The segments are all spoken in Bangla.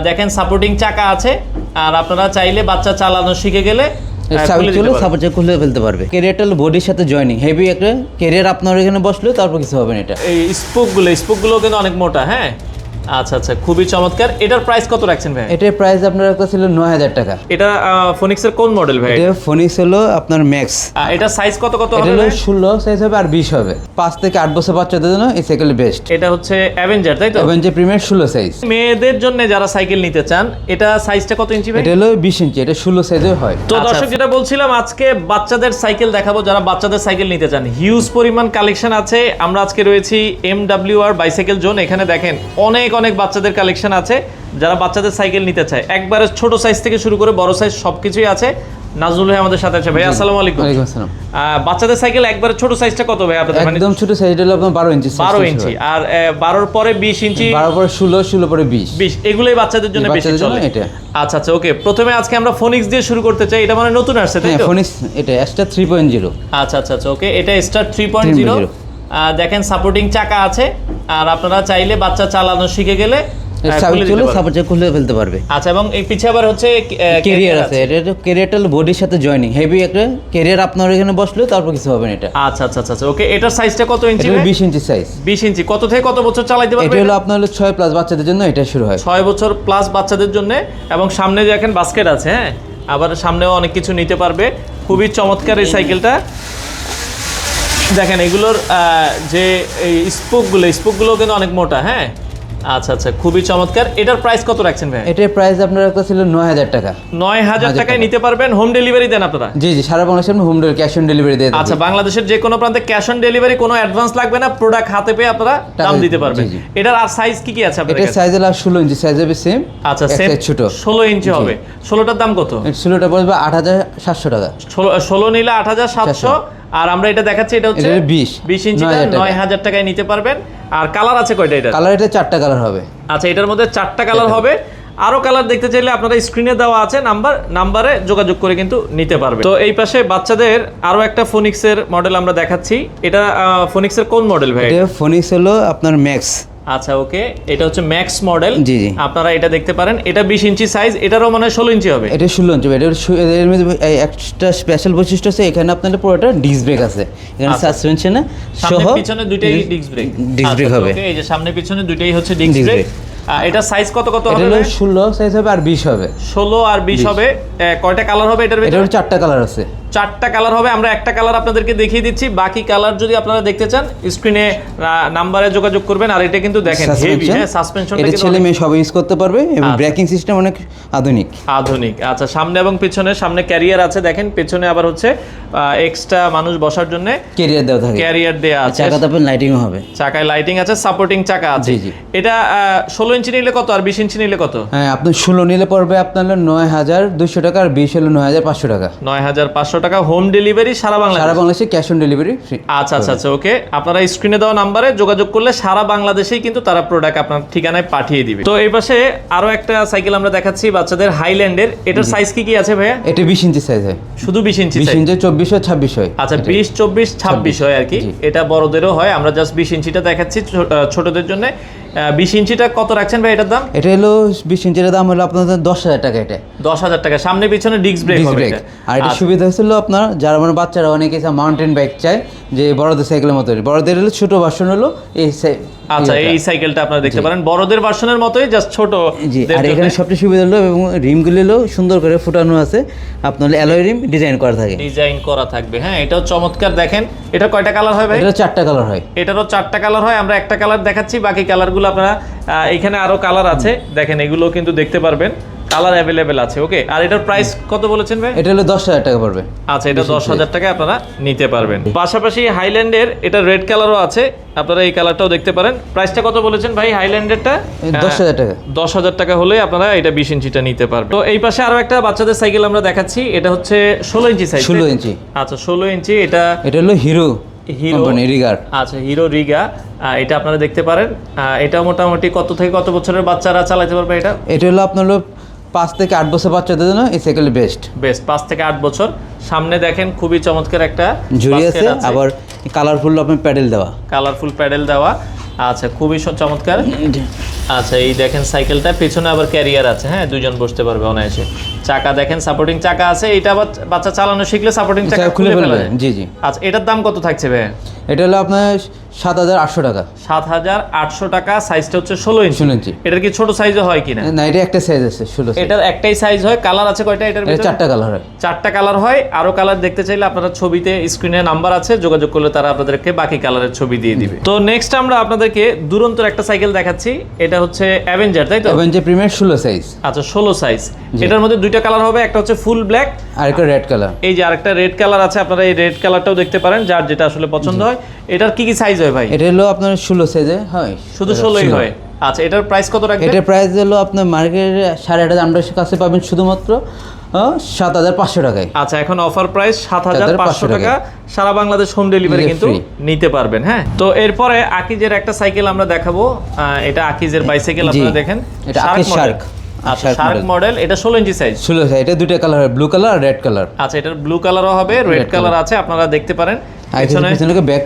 দেখেন সাপোর্টিং চাকা আছে, আর আপনারা চাইলে বাচ্চা চালানো শিখে গেলে খুলে ফেলতে পারবে। ক্যারিয়ারটা বডির সাথে জয়েনিং হেভি একটা ক্যারিয়ার, আপনার এখানে বসলে তারপর কিছু হবে না। এটা এই স্পোকগুলো কিন্তু অনেক মোটা। হ্যাঁ, আচ্ছা আচ্ছা, খুবই চমৎকার। এটার প্রাইস কত রাখছেন ভাই? এটার প্রাইস আপনার কাছে ছিল 9000 টাকা। এটা ফোনিক্সের কোন মডেল ভাই? এটা ফোনিক্স হলো আপনার ম্যাক্স। এটা সাইজ কত এটা হবে? হলো 16 সাইজ হবে আর 20 হবে। 5 থেকে 8 বছর বাচ্চাদের জন্য এই সাইকেল বেস্ট। এটা হচ্ছে অ্যাভেঞ্জার, তাই তো? Avenger premier 16 size. মেয়েদের জন্য যারা সাইকেল নিতে চান, এটা সাইজটা কত ইঞ্চি ভাই? এটা হলো 20 ইঞ্চি, এটা 16 সাইজে হয়। তো দর্শক, যেটা বলছিলাম, আজকে বাচ্চাদের সাইকেল দেখাবো। যারা বাচ্চাদের সাইকেল নিতে চান, হিউজ পরিমাণ কালেকশন আছে। আমরা আজকে রয়েছি MWR বাইসাইকেল জোন। এখানে দেখেন অনেক অনেক বাচ্চাদের কালেকশন আছে। যারা বাচ্চাদের সাইকেল নিতে চায়, একবারে ছোট সাইজ থেকে শুরু করে বড় সাইজ সবকিছুই আছে। নাজমুল ভাই আমাদের সাথে আছে। ভাই আসসালামু আলাইকুম। ওয়ালাইকুম আসসালাম। বাচ্চাদের সাইকেল একবারে ছোট সাইজটা কত ভাই আপনাদের? একদম ছোট সাইজ হলো আপনার 12 ইঞ্চি। 12 ইঞ্চি। আর 12 এর পরে 20 ইঞ্চি, 12 পরে 16, 16 পরে 20। এগুলোই বাচ্চাদের জন্য বেশি চলে। এটা আচ্ছা আচ্ছা, ওকে। প্রথমে আজকে আমরা ফোনিক্স দিয়ে শুরু করতে চাই। এটা মানে নতুন আসছে, তাই তো? ফোনিক্স এটা স্টার 3.0। আচ্ছা আচ্ছা আচ্ছা, ওকে। এটা স্টার 3.0। দেখেন সাপোর্টিং চাকা আছে, আর আপনারা চাইলে বাচ্চা চালানো শিখে গেলে খুলে ফেলতে পারবে। আচ্ছা, এবং এই পিছে আবার হচ্ছে ক্যারিয়ার আছে। এটা ক্যারিয়ারটা বডির সাথে জয়েনিং হেভি একটা ক্যারিয়ার, আপনার এখানে বসলে তারপর কিছু হবে না। এটা আচ্ছা আচ্ছা আচ্ছা, ওকে। এটার সাইজটা কত ইঞ্চি? 20 ইঞ্চি সাইজ। 20 ইঞ্চি। কত থেকে কত বছর চালাতে পারবে? এটা হলো আপনার হলো 6 প্লাস বাচ্চাদের জন্য এটা শুরু হয়। 6 বছর প্লাস বাচ্চাদের জন্য। এবং সামনে দেখেন বাস্কেট আছে। হ্যাঁ, আবার সামনেও অনেক কিছু নিতে পারবে। খুবই চমৎকার এই সাইকেলটা। দেখেন এগুলোর যে এই স্পোকগুলো কিন্তু অনেক মোটা। হ্যাঁ, আচ্ছা আচ্ছা, খুবই চমৎকার। এটার প্রাইস কত রাখছেন ভাই? এটার প্রাইস আপনার কাছে ছিল 9000 টাকা। 9000 টাকায় নিতে পারবেন। হোম ডেলিভারি দেন আপনারা? জি জি, সারা বাংলাদেশে হোম ক্যাশ অন ডেলিভারি দিয়ে দেব। আচ্ছা, বাংলাদেশের যে কোনো প্রান্তে ক্যাশ অন ডেলিভারি, কোনো অ্যাডভান্স লাগবে না। প্রোডাক্ট হাতে পেয়ে আপনারা দাম দিতে পারবেন। এটার আর সাইজ কি আছে আপনাদের কাছে? এটার সাইজ হলো 16 ইঞ্চি সাইজ হবে সেম। আচ্ছা, সেম ছোট 16 ইঞ্চি হবে। 16টার দাম কত? 16টা পড়বে 8700 টাকা। 16 নিলে 8700। আর আমরা এটা দেখাচ্ছি, এটা হচ্ছে 20 ইঞ্চিটা 9000 টাকায় নিতে পারবেন। আর কালার আছে কয়টা? এটা কালার এটা 4টা কালার হবে। আচ্ছা, এটার মধ্যে 4টা কালার হবে। আরো কালার দেখতে চাইলে আপনারা স্ক্রিনে দেওয়া আছে নাম্বারে যোগাযোগ করে কিন্তু নিতে পারবে। তো এই পাশে বাচ্চাদের আরো একটা ফোনিক্সের মডেল আমরা দেখাচ্ছি। এটা ফোনিক্সের কোন মডেল ভাই? এটা ফোনিক্স হলো আপনার ম্যাক্স। আচ্ছা, ওকে। এটা হচ্ছে ম্যাক্স মডেল। জি জি, আপনারা এটা দেখতে পারেন। এটা 20 ইঞ্চি সাইজ। এটারও মানে 16 ইঞ্চি হবে। এটা 16 ইঞ্চি। এর মধ্যে একটা স্পেশাল বৈশিষ্ট্য আছে, এখানে আপনাদের পুরোটা ডিস্ক ব্রেক আছে। এখানে সাসপেনশনে সহ পিছনে দুইটাই ডিস্ক ব্রেক হবে। এই যে সামনে পিছনে দুইটাই হচ্ছে ডিস্ক ব্রেক। এটা সাইজ কত হবে? এটা 16 সাইজ হবে আর 20 হবে। 16 আর 20 হবে। কয়টা কালার হবে এটার ভিতরে? এটার 4টা কালার আছে। 4টা কালার হবে। আমরা একটা কালার আপনাদেরকে দেখিয়ে দিচ্ছি। বাকি কালার যদি আপনারা দেখতে চান, স্ক্রিনে নাম্বারে যোগাযোগ করবেন। আর এটা কিন্তু দেখেন হেভি। হ্যাঁ, সাসপেনশনটা কিন্তু ছেলে মেয়ে সবাই ইউজ করতে পারবে এবং ব্রেকিং সিস্টেম অনেক আধুনিক। আচ্ছা, সামনে এবং পিছনে, সামনে ক্যারিয়ার আছে দেখেন, পেছনে আবার হচ্ছে এক্সট্রা মানুষ বসার জন্য ক্যারিয়ার দেওয়া থাকে। ক্যারিয়ার দেয়া আছে। চাকাতে আপনার লাইটিং হবে। চাকায় লাইটিং আছে, সাপোর্টিং চাকা আছে। এটা 16 ইঞ্চি নিলে কত আর 20 ইঞ্চি নিলে কত? হ্যাঁ, আপনি 16 নিলে পড়বে আপনার 9200 টাকা আর 20 হলো 9500 টাকা। 9500 টাকা। হোম ডেলিভারি সারা বাংলাদেশে ক্যাশ অন ডেলিভারি ফ্রি। আচ্ছা আচ্ছা আচ্ছা, ওকে। আপনারা স্ক্রিনে দেওয়া নাম্বারে যোগাযোগ করলে সারা বাংলাদেশেই কিন্তু তারা প্রোডাক্ট আপনার ঠিকানায় পাঠিয়ে দিবে। তো এই পাশে আরো একটা সাইকেল আমরা দেখাচ্ছি বাচ্চাদের, হাইল্যান্ডের। এটার সাইজ কি আছে ভাইয়া? এটা 20 ইঞ্চি সাইজ হয়। শুধু 20 ইঞ্চি? 20 ইঞ্চি 24 আর 26 হয়। আচ্ছা, 20 24 26 হয় আর কি। এটা বড়দেরও হয়। আমরা জাস্ট 20 ইঞ্চিটা দেখাচ্ছি ছোটদের জন্য। 20 ইঞ্চিটা কত রাখছেন ভাই এটার দাম? এটা হলো 20 ইঞ্চির দাম হলো আপনাদের 10000 টাকা। এটা 10000 টাকা। সামনে পিছনে ডিস্ক ব্রেক হবে এটা। আর এটা সুবিধা হলো আপনার যারা মানে বাচ্চারা অনেকে মাউন্টেন বাইক চায়, যে বড়দের সাইকেলের মতো, বড়দের হলো ছোট ভার্সন হলো এই। আচ্ছা, এই সাইকেলটা আপনারা দেখতে পারেন বড়দের ভার্সনের মতোই, জাস্ট ছোট। আর এখানে সবচেয়ে সুবিধা হলো এবং রিমগুলো হলো সুন্দর করে ফুটানো আছে, আপনার অ্যালয় রিম ডিজাইন করা থাকবে। হ্যাঁ, এটাও চমৎকার। দেখেন এটা কয়টা কালার হয় ভাই? এটা 4টা কালার হয়। এটারও 4টা কালার হয়। আমরা একটা কালার দেখাচ্ছি, বাকি কালারগুলো আপনারা এখানে আরো কালার আছে দেখেন, এগুলো কিন্তু দেখতে পারবেন। কালার অ্যাভেলেবেল আছে। ওকে। আর এটার প্রাইস কত বলেছেন ভাই? এটা হলো 10000 টাকা পড়বে। আচ্ছা, এটা 10000 টাকায় আপনারা নিতে পারবেন। পাশাপাশি হাইল্যান্ডের এটা রেড কালারও আছে, আপনারা এই কালারটাও দেখতে পারেন। প্রাইসটা কত বলেছেন ভাই হাইল্যান্ডেরটা? 10000 টাকা। 10000 টাকা হলে আপনারা এটা 20 ইঞ্চিটা নিতে পারবেন। তো এই পাশে আরো একটা বাচ্চাদের সাইকেল আমরা দেখাচ্ছি। এটা হচ্ছে 16 ইঞ্চি সাইজ। 16 ইঞ্চি। আচ্ছা, 16 ইঞ্চি। এটা হলো হিরো রিগার। আচ্ছা, হিরো রিগা। এটা আপনারা দেখতে পারেন। এটা মোটামুটি কত থেকে কত বছরের বাচ্চারা চালাতে পারবে এটা? এটা হলো আপনার 5 থেকে 8 বছর বাচ্চাদের জন্য এই সাইকেল বেস্ট। 5 থেকে 8 বছর। সামনে দেখেন খুবই চমৎকার একটা ঝুড়ি আছে, আবার কালারফুল আপনার প্যাডেল দেওয়া। আচ্ছা, খুবই চমৎকার। আচ্ছা, এই দেখেন সাইকেলটা, পেছনে আবার ক্যারিয়ার আছে, হ্যাঁ, দুইজন বসতে পারবে অনায়াসে। চাকা দেখেন, সাপোর্টিং চাকা আছে। এটা আবার বাচ্চা চালানো শিখলে সাপোর্টিং চাকা খুলে ফেলবে। জি জি। আচ্ছা, এটার দাম কত থাকছে ভাই? এটা হলো আপনার 7,800 টাকা। 7,800 টাকা। সাইজটা হচ্ছে 16 ইঞ্চি। 16 ইঞ্চি। এটার কি ছোট সাইজও হয় কিনা? না, এটা একটা সাইজ আছে 16। এটার একটাই সাইজ হয়। কালার আছে কয়টা এটার ভিতরে? 4টা কালার হয়। 4টা কালার হয়। আরো কালার দেখতে চাইলে আপনারা ছবিতে স্ক্রিনে নাম্বার আছে, যোগাযোগ করলে তারা আপনাদেরকে বাকি কালারের ছবি দিয়ে দিবে। তো নেক্সট আমরা আপনাদেরকে দুরন্তর একটা সাইকেল দেখাচ্ছি। এটা হচ্ছে অ্যাভেঞ্জার, তাই তো? Avenger premier 16 size. আচ্ছা, 16 সাইজ। এটার মধ্যে দুইটা কালার হবে, একটা হচ্ছে ফুল ব্ল্যাক আর একটা রেড কালার। এই যে আরেকটা রেড কালার আছে, আপনারা এই রেড কালারটাও দেখতে পারেন, যার যেটা আসলে পছন্দ হয়। এটার কি কি সাইজ হয় ভাই? এটা হলো আপনার 16 সাইজে হয়। শুধু 16ই হয়। আচ্ছা, এটার প্রাইস কত রাখবেন? এটার প্রাইস হলো আপনার মার্কেটে 8,500, আমরা কাছে পাবেন শুধুমাত্র 7,500 টাকায়। আচ্ছা, এখন অফার প্রাইস 7,500 টাকা। সারা বাংলাদেশ হোম ডেলিভারি কিন্তু নিতে পারবেন। হ্যাঁ, তো এরপরে আকিজের একটা সাইকেল আমরা দেখাবো। এটা আকিজের বাইসাইকেল, আপনারা দেখেন। এটা আকিজ শার্ক। আচ্ছা, শার্ক মডেল। এটা 16 ইঞ্চি সাইজ। 16 সাইজ। এটা দুইটা কালার হয়, ব্লু কালার আর রেড কালার। আচ্ছা, এটার ব্লু কালারও হবে, রেড কালার আছে, আপনারা দেখতে পারেন। পিছনে ব্যাক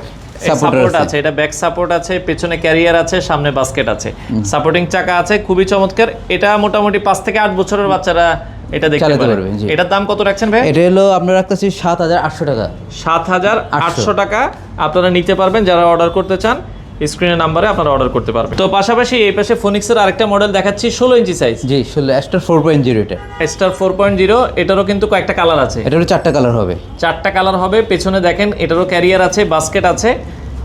সাপোর্ট আছে, এটা ব্যাক সাপোর্ট আছে, পেছনে ক্যারিয়ার আছে, সামনে বাস্কেট আছে, সাপোর্টিং চাকা আছে, খুবই চমৎকার। এটা মোটামুটি 5 থেকে 8 বছরের বাচ্চারা এটা দেখতে পারবে। এটার দাম কত রাখছেন ভাই? এটা হলো আপনারা রাখতেছি 7,800 টাকা। 7,800 টাকা আপনারা নিতে পারবেন যারা অর্ডার করতে চান। স্ক্রিনের নাম্বারে আপনারা অর্ডার করতে পারবেন। তো পাশাপাশি এই পাশে ফোনিক্সের আরেকটা মডেল দেখাচ্ছি, 16 ইঞ্চি সাইজ। জি, 16 স্টার 4.0। এটা স্টার 4.0। এটারও কিন্তু কয়েকটা কালার আছে। এটা হলো 4টা কালার হবে। 4টা কালার হবে। পেছনে দেখেন, এটারও ক্যারিয়ার আছে, বাস্কেট আছে।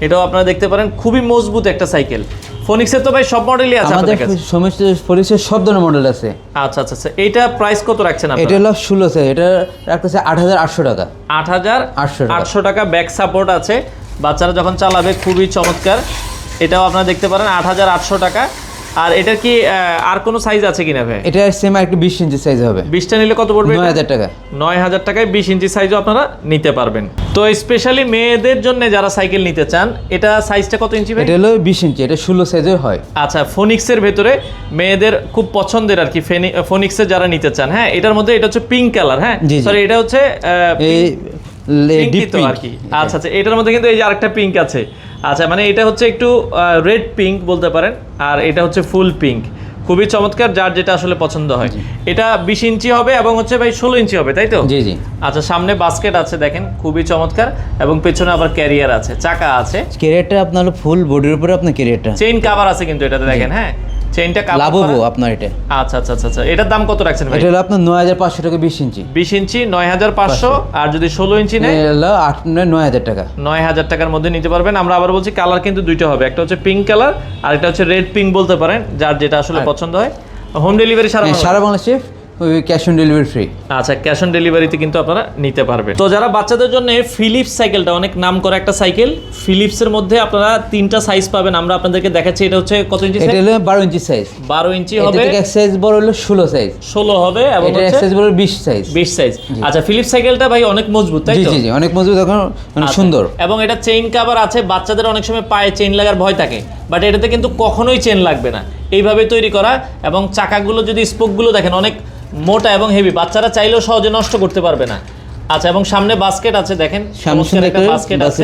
এটাও আপনারা দেখতে পারেন, খুবই মজবুত একটা সাইকেল। ফোনিক্সের তো ভাই সব মডেলই আছে আমাদের কাছে? সমস্ত ফোনিক্সের সব ধরনের মডেল আছে। আচ্ছা আচ্ছা আচ্ছা। এইটা প্রাইস কত রাখছেন আপনারা? এটা হলো 16 সাইজ। এটা রাখতেছে 8,800 টাকা। 8,800 টাকা। ব্যাক সাপোর্ট আছে, বাচ্চারা যখন চালাবে খুবই চমৎকার। এটাও আপনারা দেখতে পারেন, 8,800 টাকা। আর এটা কি আর কোনো সাইজ আছে কিনা ভাই? এটা সেম একটা 20 ইঞ্চি সাইজ হবে। 20টা নিলে কত পড়বে? 9,000 টাকা। 9,000 টাকায় 20 ইঞ্চি সাইজও আপনারা নিতে পারবেন। তো স্পেশালি মেয়েদের জন্য যারা সাইকেল নিতে চান, এটা সাইজটা কত ইঞ্চি ভাই? এটা হলো 20 ইঞ্চি। এটা 16 সাইজে হয়। আচ্ছা, ফোনিক্সের ভেতরে মেয়েদের খুব পছন্দের আর কি, ফোনিক্সের যারা নিতে চান। হ্যাঁ, এটার মধ্যে এটা হচ্ছে পিঙ্ক কালার। হ্যাঁ, সরি, এটা হচ্ছে ডিপ পিঙ্ক আর কি। আচ্ছা আচ্ছা, এটার মধ্যে কিন্তু এই যে আরেকটা পিঙ্ক আছে। আচ্ছা, মানে এটা হচ্ছে একটু রেড পিঙ্ক বলতে পারেন, আর এটা হচ্ছে ফুল পিঙ্ক। খুবই চমৎকার, যার যেটা আসলে পছন্দ হয়। এটা 20 ইঞ্চি হবে এবং হচ্ছে ভাই 16 ইঞ্চি হবে, তাই তো? জি জি। আচ্ছা, সামনে বাস্কেট আছে দেখেন, খুবই চমৎকার, এবং পেছনে আবার ক্যারিয়ার আছে, চাকা আছে। ক্যারিয়ারটা আপনার হলো ফুল বডির উপরে আপনার ক্যারিয়ারটা। চেইন কভার আছে কিন্তু এটাতে দেখেন। হ্যাঁ, চেইনটা কভার লাভবো আপনার এটা। আচ্ছা আচ্ছা আচ্ছা। এটার দাম কত রাখছেন ভাই? এটা হলো আপনার 9,500 টাকা 20 ইঞ্চি। 20 ইঞ্চি 9,500। আর যদি 16 ইঞ্চি নেয় হলো 9,000 টাকা। 9,000 টাকার মধ্যে নিতে পারবেন। আমরা আবার বলছি, কালার কিন্তু দুইটা হবে, একটা হচ্ছে পিঙ্ক কালার আর একটা হচ্ছে রেড পিঙ্ক বলতে পারেন, যার যেটা আসলে পছন্দ হয়। হোম ডেলিভারি সারা বাংলাদেশে ক্যাশ অন ডেলিভারি ফ্রি। আচ্ছা, ক্যাশ অন ডেলিভারিতে কিন্তু আপনারা নিতে পারবেন। তো যারা বাচ্চাদের জন্য ফিলিপস সাইকেলটা অনেক নাম করা একটা সাইকেল, ফিলিপসের মধ্যে আপনারা 3টা সাইজ পাবেন। আমরা আপনাদেরকে দেখাচ্ছি। এটা হচ্ছে কত ইঞ্চি সাইজ? এটা হলো 12 ইঞ্চি সাইজ। 12 ইঞ্চি হবে। এটা এক সাইজ বড় হলো 16 সাইজ। 16 হবে এবং এটা এক সাইজ বড় 20 সাইজ। 20 সাইজ। আচ্ছা, ফিলিপস সাইকেলটা ভাই অনেক মজবুত, তাই তো? জি জি জি, অনেক মজবুত, এখন অনেক সুন্দর। এবং এটা চেইন কভার আছে। বাচ্চাদের অনেক সময় পায়ে চেইন লাগার ভয় থাকে, বাট এটাতে কিন্তু কখনোই চেইন লাগবে না। এইভাবে তৈরি করা, এবং চাকাগুলো যদি স্পোকগুলো দেখেন অনেক মোটা এবং হেভি, বাচ্চারা চাইলেও সহজে নষ্ট করতে পারবে না। আচ্ছা, এবং সামনে বাস্কেট আছে দেখেন, সামনে একটা বাস্কেট আছে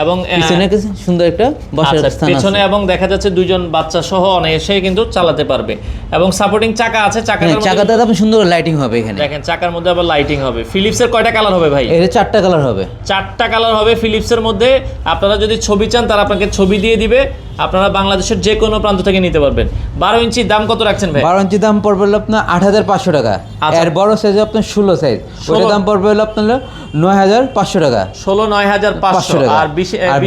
এবং পিছনে সুন্দর একটা বসার স্থান আছে পেছনে, এবং দেখা যাচ্ছে দুইজন বাচ্চা সহ অনায়াসে কিন্তু চালাতে পারবে। এবং সাপোর্টিং চাকা আছে। চাকাতে আপনি সুন্দর লাইটিং হবে এখানে দেখেন, চাকার মধ্যে আবার লাইটিং হবে। ফিলিপসের কয়টা কালার হবে ভাই? এর 4টা কালার হবে। 4টা কালার হবে ফিলিপসের মধ্যে। আপনারা যদি ছবি চান, তারা আপনাকে ছবি দিয়ে দিবে। আপনারা বাংলাদেশের যে কোনো প্রান্ত থেকে নিতে পারবেন। 12 ইঞ্চির দাম কত রাখছেন ভাই? 12 ইঞ্চি দাম পড়বে হলো আপনার 8,500 টাকা। এর বড় সাইজ আপনার 16 সাইজ, ওটার দাম পড়বে হলো আপনার 9,500 টাকা। 16 9,500 টাকা। আর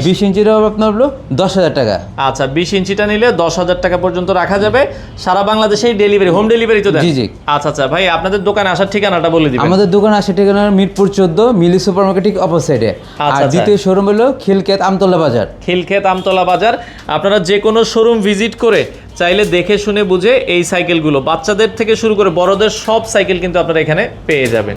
20 ইঞ্চির হবে আপনার হলো 10,000 টাকা। আচ্ছা, 20 ইঞ্চিটা নিলে 10,000 টাকা পর্যন্ত রাখা যাবে। সারা বাংলাদেশেই ডেলিভারি, হোম ডেলিভারি তো দেন? জি জি। আচ্ছা আচ্ছা ভাই, আপনাদের দোকানে আসার ঠিকানাটা বলে দিবেন। আমাদের দোকান আসে ঠিকানা মিরপুর 14 মিলি সুপার মার্কেট অপোজিটে। আর দ্বিতীয় শোরুম হলো খিলক্ষেত আমতলা বাজার। খিলক্ষেত আমতলা বাজার। আপনারা যে কোনো শোরুম ভিজিট করে চাইলে দেখে শুনে বুঝে এই সাইকেলগুলো, বাচ্চাদের থেকে শুরু করে বড়দের সব সাইকেল কিন্তু আপনারা এখানে পেয়ে যাবেন।